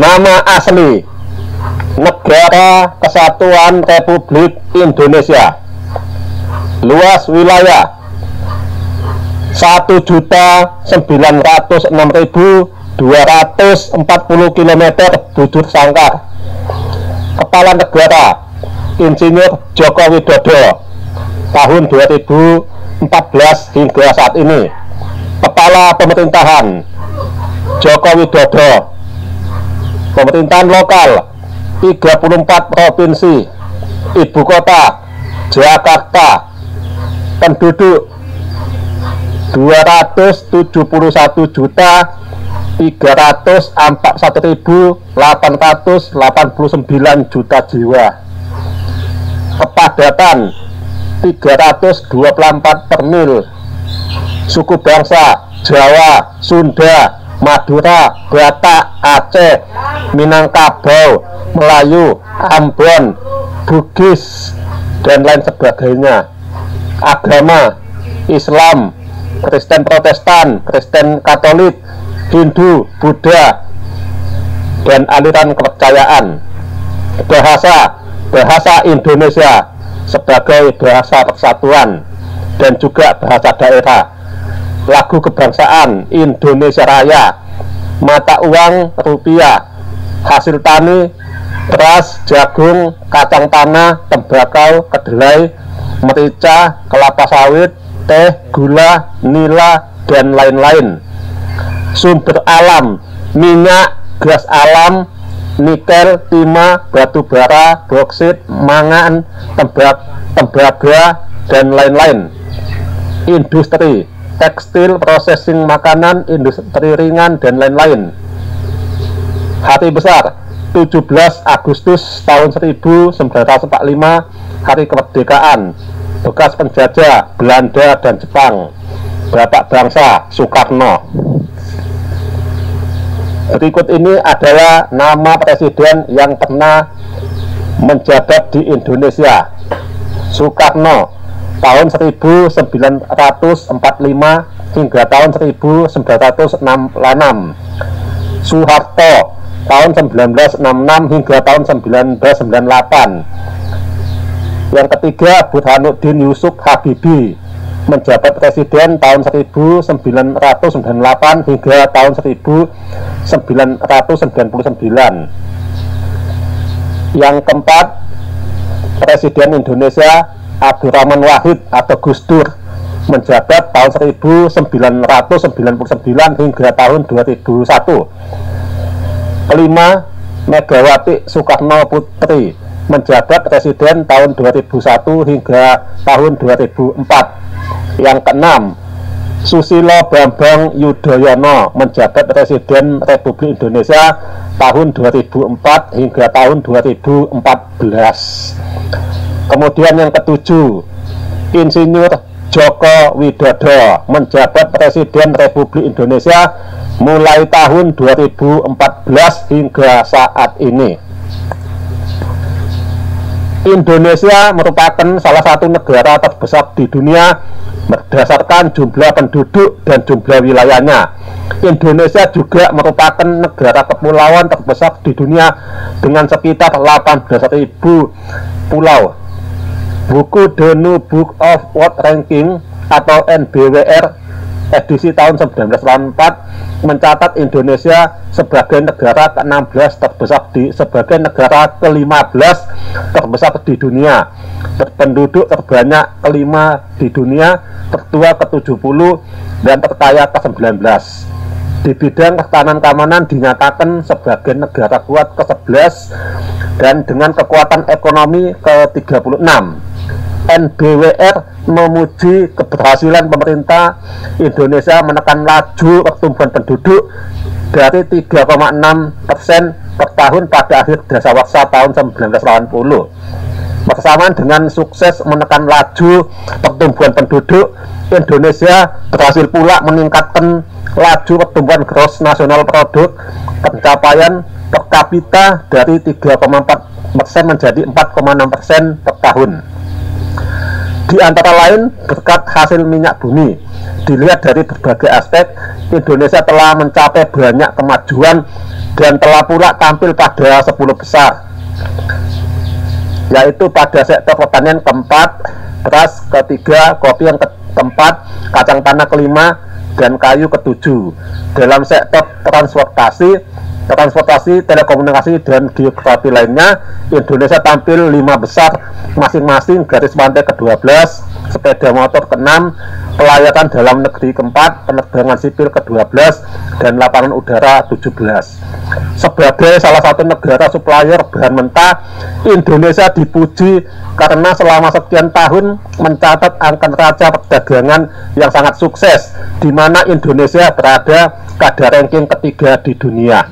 Nama asli Negara Kesatuan Republik Indonesia. Luas wilayah 1.906.240 km bujur sangkar. Kepala Negara Insinyur Joko Widodo tahun 2014 hingga saat ini. Kepala Pemerintahan Joko Widodo. Pemerintahan lokal 34 provinsi. Ibu kota Jakarta. Penduduk 271.341.889 juta jiwa. Kepadatan 324 per mil. Suku bangsa Jawa, Sunda, Madura, Batak, Aceh, Minangkabau, Melayu, Ambon, Bugis, dan lain sebagainya. Agama Islam, Kristen Protestan, Kristen Katolik, Hindu, Buddha, dan aliran kepercayaan. Bahasa Indonesia sebagai bahasa persatuan dan juga bahasa daerah. Lagu kebangsaan Indonesia Raya. Mata uang rupiah. Hasil tani beras, jagung, kacang tanah, tembakau, kedelai, merica, kelapa sawit, teh, gula, nila, dan lain-lain. Sumber alam: minyak, gas alam, nikel, timah, batu bara, boksit, mangan, tembaga, dan lain-lain. Industri: tekstil, processing makanan, industri ringan, dan lain-lain. Hari besar: 17 Agustus tahun 1945, hari kemerdekaan. Bekas penjajah Belanda dan Jepang. Bapak bangsa Soekarno. Berikut ini adalah nama presiden yang pernah menjabat di Indonesia. Soekarno tahun 1945 hingga tahun 1966. Soeharto tahun 1966 hingga tahun 1998. Yang ketiga, Burhanuddin Yusuf Habibie menjabat presiden tahun 1998 hingga tahun 1999. Yang keempat, Presiden Indonesia Abdurrahman Wahid atau Gus Dur menjabat tahun 1999 hingga tahun 2001. Kelima, Megawati Soekarno Putri menjabat presiden tahun 2001 hingga tahun 2004. Yang keenam, Susilo Bambang Yudhoyono menjabat presiden Republik Indonesia tahun 2004 hingga tahun 2014. Kemudian yang ketujuh, Insinyur Joko Widodo menjabat presiden Republik Indonesia mulai tahun 2014 hingga saat ini. Indonesia merupakan salah satu negara terbesar di dunia berdasarkan jumlah penduduk dan jumlah wilayahnya. Indonesia juga merupakan negara kepulauan terbesar di dunia dengan sekitar 18.000 pulau. Buku The New Book of World Ranking atau NBWR edisi tahun 1984 mencatat Indonesia sebagai negara ke-16 terbesar sebagai negara ke-15 terbesar di dunia, berpenduduk terbanyak kelima di dunia, tertua ke-70, dan terkaya ke-19. Di bidang ketahanan keamanan dinyatakan sebagai negara kuat ke-11 dan dengan kekuatan ekonomi ke-36. NBWR memuji keberhasilan pemerintah Indonesia menekan laju pertumbuhan penduduk dari 3,6% per tahun pada akhir dasawarsa tahun 1980. Bersamaan dengan sukses menekan laju pertumbuhan penduduk, Indonesia berhasil pula meningkatkan laju pertumbuhan gross nasional produk pencapaian per kapita dari 3,4% menjadi 4,6% per tahun. Di antara lain, berkat hasil minyak bumi, dilihat dari berbagai aspek, Indonesia telah mencapai banyak kemajuan dan telah pula tampil pada 10 besar, yaitu pada sektor pertanian keempat, beras ketiga, kopi yang keempat, kacang tanah kelima, dan kayu ketujuh. Dalam sektor transportasi, telekomunikasi, dan geografi lainnya, Indonesia tampil 5 besar masing-masing, garis pantai ke-12, sepeda motor ke-6, pelayaran dalam negeri ke-4, penerbangan sipil ke-12, dan lapangan udara 17. Sebagai salah satu negara supplier bahan mentah, Indonesia dipuji karena selama sekian tahun mencatat angka neraca perdagangan yang sangat sukses, di mana Indonesia berada pada ranking ketiga di dunia.